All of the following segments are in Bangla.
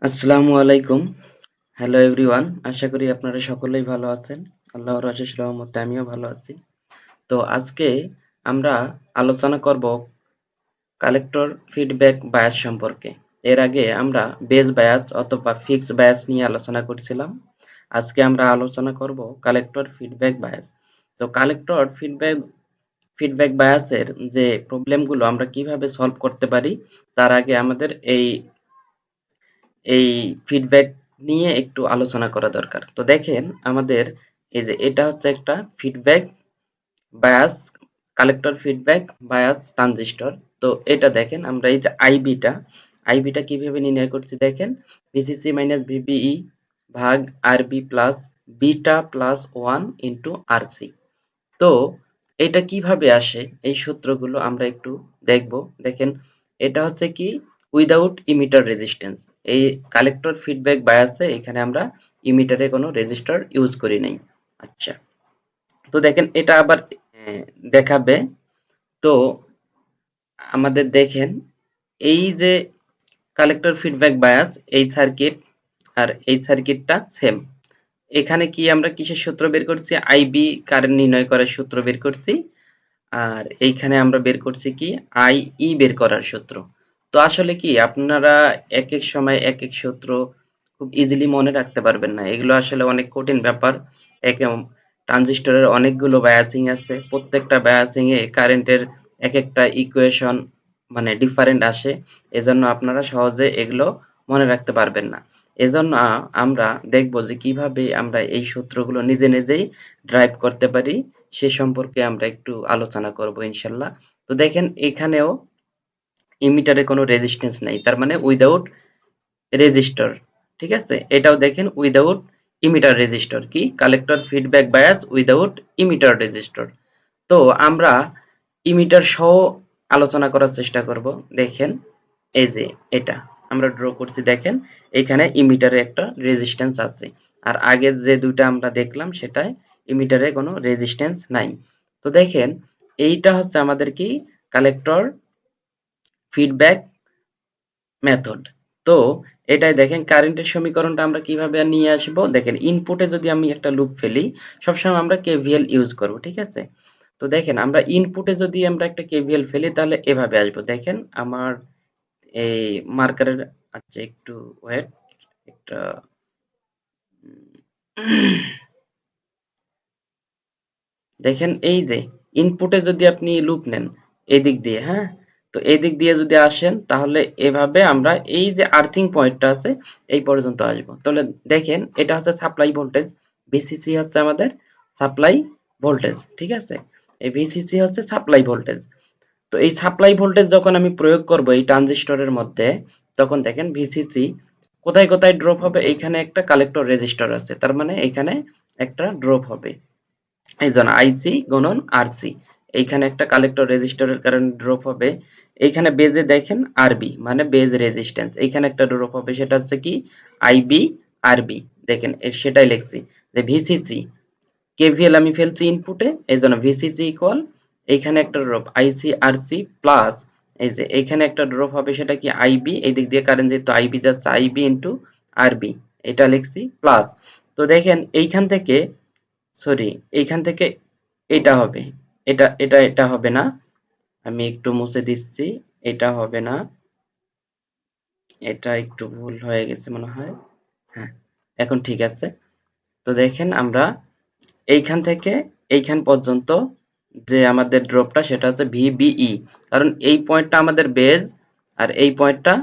আসসালামু আলাইকুম। Hello everyone. আশা করি আপনারা সকলেই ভালো আছেন। আল্লাহর অশেষ রহমতে আমিও ভালো আছি। তো আজকে আমরা আলোচনা করব কালেক্টর ফিডব্যাক বায়াস সম্পর্কে। এর আগে আমরা বেস বায়াস অথবা ফিক্সড বায়াস নিয়ে আলোচনা করছিলাম। আজকে আমরা আলোচনা করব কালেক্টর ফিডব্যাক বায়াস। তো কালেক্টর ফিডব্যাক বায়াসের যে প্রবলেমগুলো আমরা কিভাবে সলভ করতে পারি তার আগে আমাদের এই ফিডব্যাক নিয়ে একটু আলোচনা করা দরকার। তো দেখেন আমাদের এই যে এটা হচ্ছে একটা feedback bias, collector feedback bias transistor. তো এটা দেখেন আমরা এই যে আইবিটা কিভাবে নির্ণয় করছি দেখেন, ভিসিসি মাইনাস ভিবিই ভাগ আরবি plus beta plus 1 into RC. তো এটা কিভাবে আসে এই সূত্রগুলো আমরা একটু দেখব। দেখেন এটা হচ্ছে কি উইদাউট ইমিটার রেজিস্ট্যান্স। এই কালেক্টর ফিডব্যাক বায়াসে এখানে আমরা ইমিটারে কোনো রেজিস্টার ইউজ করি নাই। আচ্ছা, তো দেখেন এটা আবার আহ, দেখাবে। তো আমাদের দেখেন এই যে কালেক্টর ফিডব্যাক বায়াস, এই সার্কিট আর এই সার্কিটটা সেম। এখানে কি আমরা কিসের সূত্র বের করছি? আইবি কারেন্ট নির্ণয় করার সূত্র বের করছি। আর এইখানে আমরা বের করছি কি আইই বের করার সূত্র। তো আসলে কি আপনারা এক এক সময় এক এক সূত্র খুব ইজিলি মনে রাখতে পারবেন না, এগুলো আসলে অনেক কঠিন ব্যাপার। এক ট্রানজিস্টরের অনেকগুলো বায়াসিং আছে, প্রত্যেকটা বায়াসিং এ কারেন্টের এক একটা ইকুয়েশন মানে ডিফারেন্ট আসে। এজন্য আপনারা সহজে এগুলো মনে রাখতে পারবেন না। এজন্য আমরা দেখব যে কিভাবে আমরা এই সূত্রগুলো নিজে নিজেই ড্রাইভ করতে পারি, সে সম্পর্কে আমরা একটু আলোচনা করব ইনশাল্লাহ। তো দেখেন এখানেও ইমিটারে কোনো রেজিস্ট্যান্স নাই, তার মানে উইদাউট রেজিস্টর। ঠিক আছে, এটাও দেখেন উইদাউট ইমিটার রেজিস্টর, কি collector feedback bias without emitter resistor. তো আমরা ইমিটার সহ আলোচনা করার চেষ্টা করব। দেখেন এই যে এটা আমরা ড্র করছি, দেখেন এখানে ইমিটারে একটা রেজিস্ট্যান্স আছে, আর আগের যে দুইটা আমরা দেখলাম সেটায় ইমিটারে কোনো রেজিস্ট্যান্স নাই। তো দেখেন এইটা হচ্ছে আমাদের কি কালেক্টর ফিডব্যাক মেথড। তো এটাই দেখেন কারেন্টের সমীকরণটা আমরা কিভাবে নিয়ে আসবো। দেখেন ইনপুটে যদি আমি একটা লুপ ফেলি, সবসময় আমরা কেভিএল ইউজ করব, ঠিক আছে। তো দেখেন আমরা ইনপুটে যদি আমরা একটা কেভিএল ফেলি তাহলে এভাবে আসবো। দেখেন আমার এই মার্কারের, আচ্ছা একটু ওয়েট, একটা দেখেন এই যে ইনপুটে যদি আপনি লুপ নেন এদিক দিয়ে, হ্যাঁ, তো এদিক দিয়ে যদি আসেন তাহলে এভাবে আমরা এই যে আর্থিং পয়েন্টটা আছে এই পর্যন্ত আসবো। তাহলে দেখেন এটা হচ্ছে সাপ্লাই ভোল্টেজ, ভিসিসি হচ্ছে আমাদের সাপ্লাই ভোল্টেজ, ঠিক আছে। এই ভিসিসি হচ্ছে সাপ্লাই ভোল্টেজ। তো এই সাপ্লাই ভোল্টেজ যখন আমি প্রয়োগ করব এই ট্রানজিস্টরের মধ্যে, তখন দেখেন ভিসিসি কোথায় কোথায় ড্রপ হবে। এইখানে একটা কালেক্টর রেজিস্টর আছে, তার মানে এখানে একটা ড্রপ হবে। এই জন্য আইসি গুণন আরসি, এইখানে একটা কালেক্টর রেজিস্টরের কারণে ড্রপ হবে। এইখানে বেজে দেখেন আরবি মানে বেজ রেজিস্ট্যান্স, এইখানে একটা ড্রপ হবে, সেটা হচ্ছে কি আইবি আরবি। দেখেন সেটাই লিখছি যে ভিসিসি কেভিএল আমি ফেলছি ইনপুটে, এই জন্য ভিসিসি ইকুয়াল এইখানে একটা ড্রপ আইসি আরসি প্লাস এই যে এইখানে একটা ড্রপ হবে, সেটা কি আইবি, এই দিক দিয়ে কারেন্ট যেহেতু আইবি যাচ্ছে আইবি ইন্টু আরবি, এটা লিখছি প্লাস। তো দেখেন এইখান থেকে, সরি, এইখান থেকে এটা হবে, এটা হবে না, আমি একটু মুছে দিচ্ছি, এটা হবে না, এটা একটু ভুল হয়ে গেছে মনে হয়। হ্যাঁ, এখন ঠিক আছে। তো দেখেন আমরা এইখান থেকে এইখান পর্যন্ত যে আমাদের ড্রপটা সেটা হচ্ছে ভিবিই, কারণ এই পয়েন্টটা আমাদের বেজ আর এই পয়েন্টটা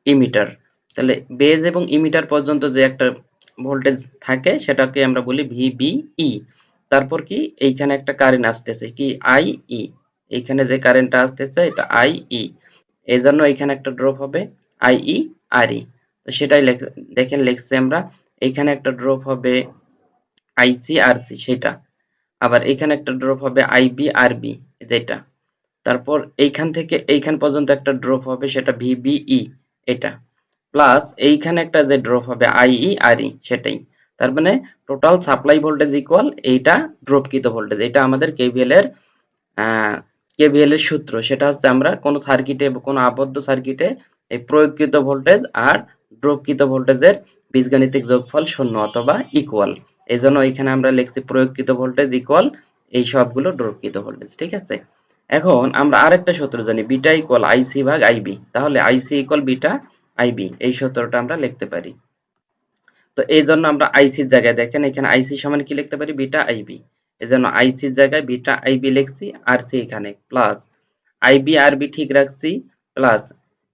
ইমিটার। তাহলে বেজ এবং ইমিটার পর্যন্ত যে একটা ভোল্টেজ থাকে সেটাকে আমরা বলি ভিবিই। তারপর কি এইখানে একটা কারেন্ট আসতেছে কি আইই, এইখানে যে কারেন্টটা আসতেছে এটা আইই, এই জন্য এইখানে একটা ড্রপ হবে আইই আরই। তো সেটাই দেখেন লিখছি আমরা, এইখানে একটা ড্রপ হবে আইসি আরসি সেটা, আবার এইখানে একটা ড্রপ হবে আইবি আরবি যেটা, তারপর এইখান থেকে এইখান পর্যন্ত একটা ড্রপ হবে সেটা ভিবিই এটা, প্লাস এইখানে একটা যে ড্রপ হবে আইই আরই সেটাই। তার মানে টোটাল সাপ্লাই ভোল্টেজ ইকুয়াল এইটা ড্রপকৃত ভোল্টেজ। এটা আমাদের কেভিএল সূত্র, সেটা হচ্ছে আমরা কোনো সার্কিটে কোনো আবদ্ধ সার্কিটে এই প্রয়োগকৃত ভোল্টেজ আর ড্রপকৃত ভোল্টেজের বীজগাণিতিক যোগফল শূন্য অথবা ইকুয়াল। এই জন্য এখানে আমরা লিখছি প্রয়োগকৃত ভোল্টেজ ইকুয়াল এই সবগুলো ড্রপকৃত ভোল্টেজ, ঠিক আছে। এখন আমরা আরেকটা সূত্র জানি, বিটা ইকুয়াল আইসি ভাগ আইবি। তাহলে আইসি ইকুয়াল বিটা আইবি, এই সূত্রটা আমরা লিখতে পারি। তো এই জন্য আমরা আইসির জায়গায় দেখেন এখানে আইসি সমান কি লিখতে পারি, বিটা আইবি। এই জন্য আইসির জায়গায় বিটা আইবি লিখছি, আর সি এখানে প্লাস আইবি আর বি ঠিক রাখছি, প্লাস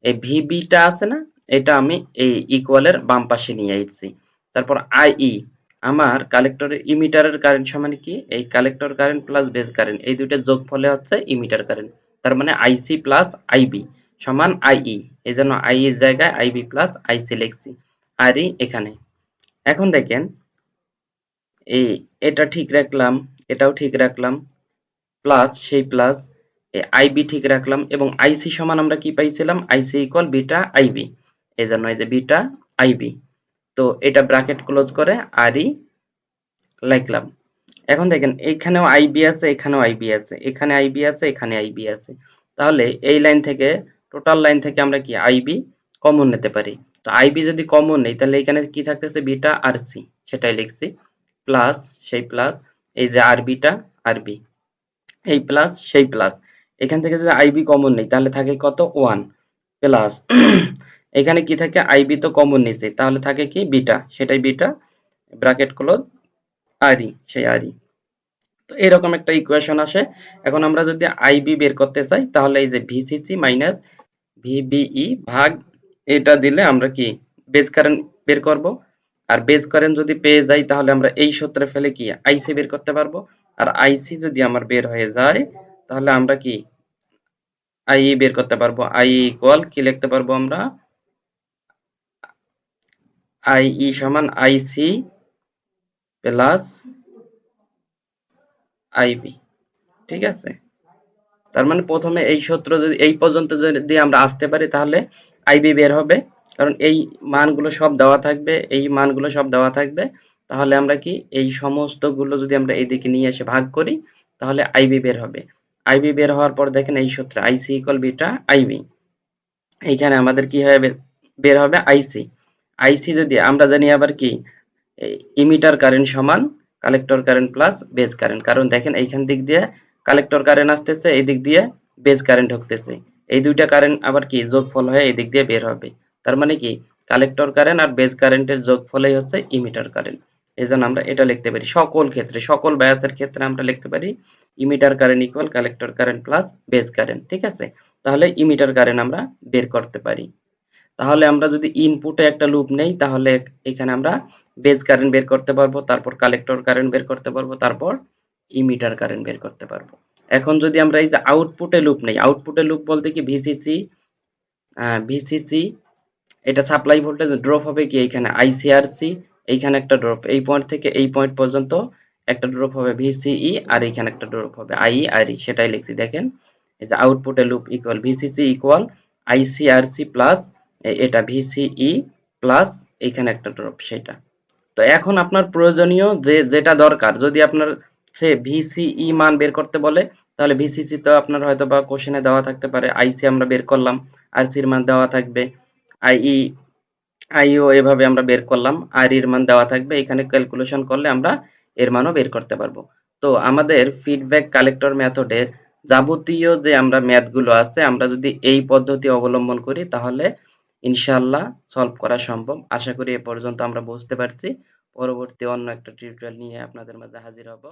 এই ভিবিটা আছে না, এটা আমি এই ইকুয়ালের বাম পাশে নিয়ে আসছি। তারপর আইই, আমার কালেক্টরের ইমিটারের কারেন্ট সমান কি, এই collector current plus base current এই দুইটা যোগফলে হচ্ছে ইমিটার কারেন্ট। তার মানে আইসি প্লাস আইবি সমান আইই। এই জন্য আই এর জায়গায় আইবি প্লাস আইসি লিখছি, আর ই এখানে। এখন দেখেন এই এটা ঠিক রাখলাম, এটাও ঠিক রাখলাম, প্লাস সেই প্লাস আইবি ঠিক রাখলাম, এবং আইসি সমান আমরা কি পাইছিলাম, আইসি ইকুয়াল বিটা আইবি। এই জন্য এই যে বিটা আইবি, তো এটা ব্র্যাকেট ক্লোজ করে আর ই লিখলাম। এখন দেখেন এখানেও আইবি আছে, এখানেও আইবি আছে, এখানে আইবি আছে, এখানে আইবি আছে। তাহলে এই লাইন থেকে, টোটাল লাইন থেকে আমরা কি আইবি কমন নিতে পারি। তো আইবি যদি কমন নেই তাহলে এখানে কি থাকতেছে, বিটা আর সি, সেটাই লিখছি, প্লাস সেই প্লাস এই যে আরবিটা আরবি, এই প্লাস সেই প্লাস। এখান থেকে যদি আইবি কমন নেই তাহলে থাকে কত, ওয়ান, প্লাস এখানে কি থাকে, আইবি তো কমন নিছে তাহলে থাকে কি বিটা, সেটাই বিটা, ব্র্যাকেট ক্লোজ আরই, সেই আরই। তো এরকম একটা ইকুয়েশন আসে। এখন আমরা যদি আইবি বের করতে চাই তাহলে এই যে ভিসিসি মাইনাস ভিবিই ভাগ এটা দিলে আমরা কি বেজ কারেন্ট বের করব। আর বেজ কারেন্ট যদি পেয়ে যাই তাহলে আমরা এই সূত্রে ফেলে কি আইসি বের করতে পারবো। আর আইসি যদি আমার বের হয়ে যায় তাহলে আমরা কি আই বের করতে পারবো। আই ইকুয়াল কি লিখতে পারবো আমরা, আই সমান আইসি প্লাস আইবি, ঠিক আছে। তার মানে প্রথমে এই সূত্র যদি এই পর্যন্ত যদি আমরা আসতে পারি তাহলে আইবি বের হবে, কারণ এই মানগুলো সব দেওয়া থাকবে, এই মানগুলো সব দেওয়া থাকবে। তাহলে আমরা কি এই সমস্ত গুলো যদি আমরা এইদিকে নিয়ে এসে ভাগ করি তাহলে আইবি বের হবে। আইবি বের হওয়ার পর দেখেন এই সূত্রে আইসি ইকুয়াল বিটা আইবি, এইখানে আমাদের কি হবে, বের হবে আইসি। আইসি যদি আমরা জানি আবার কি ইমিটার কারেন্ট সমান collector current plus base current, কারণ দেখেন এইখান দিক দিয়ে কালেক্টর কারেন্ট আসতেছে, এই দিক দিয়ে বেজ কারেন্ট ঢুকতেছে, এই দুইটা কারেন্ট আবার কি যোগফল হয়ে এই দিক দিয়ে বের হবে। তার মানে কি কালেক্টর কারেন্ট আর বেজ কারেন্টের যোগফলই হচ্ছে ইমিটার কারেন্ট। এই জন্য আমরা এটা লিখতে পারি সকল ক্ষেত্রে, সকল বায়াসের ক্ষেত্রে আমরা লিখতে পারি emitter current equal collector current plus base current, ঠিক আছে। তাহলে ইমিটার কারেন্ট আমরা বের করতে পারি। তাহলে আমরা যদি ইনপুটে একটা লুপ নেই তাহলে এখানে আমরা বেজ কারেন্ট বের করতে পারবো, তারপর কালেক্টর কারেন্ট বের করতে পারবো, তারপর ইমিটার কারেন্ট বের করতে পারবো। এখন যদি আমরা এই যে আউটপুটে লুপ নেই, আউটপুটে লুপ বলতে কি ভিসিসি, ভিসিসি এটা সাপ্লাই ভোল্টেজ ড্রপ হবে কি এইখানে আইসিআরসি, এইখানে একটা ড্রপ, এই পয়েন্ট থেকে এই পয়েন্ট পর্যন্ত একটা ড্রপ হবে ভিসিই, আর এইখানে একটা ড্রপ হবে আই আর ই, সেটাই লিখছি দেখেন। এই যে আউটপুটে loop equal VCC equal ICRC plus এটা ভিসিই প্লাস এইখানে একটা ড্রপ সেটা। তো এখন আপনার প্রয়োজনীয় যে যেটা দরকার, যদি আপনার সে ভিসিই মান বের করতে বলে তাহলে ভিসিসি তো আপনার হয়তো বা কোশ্চেনে দেওয়া থাকতে পারে, আইসি আমরা বের করলাম, আরসির মান দেওয়া থাকবে, আইই আইও এভাবে আমরা বের করলাম, আর এর মান দেওয়া থাকবে, এখানে ক্যালকুলেশন করলে আমরা এর মানও বের করতে পারবো। তো আমাদের ফিডব্যাক কালেক্টর মেথডের যাবতীয় যে আমরা ম্যাথগুলো আছে আমরা যদি এই পদ্ধতি অবলম্বন করি তাহলে ইনশাল্লাহ সলভ করা সম্ভব। আশা করি এ পর্যন্ত আমরা বুঝতে পারছি। পরবর্তী অন্য একটা টিউটোরিয়াল নিয়ে আপনাদের মাঝে হাজির হব।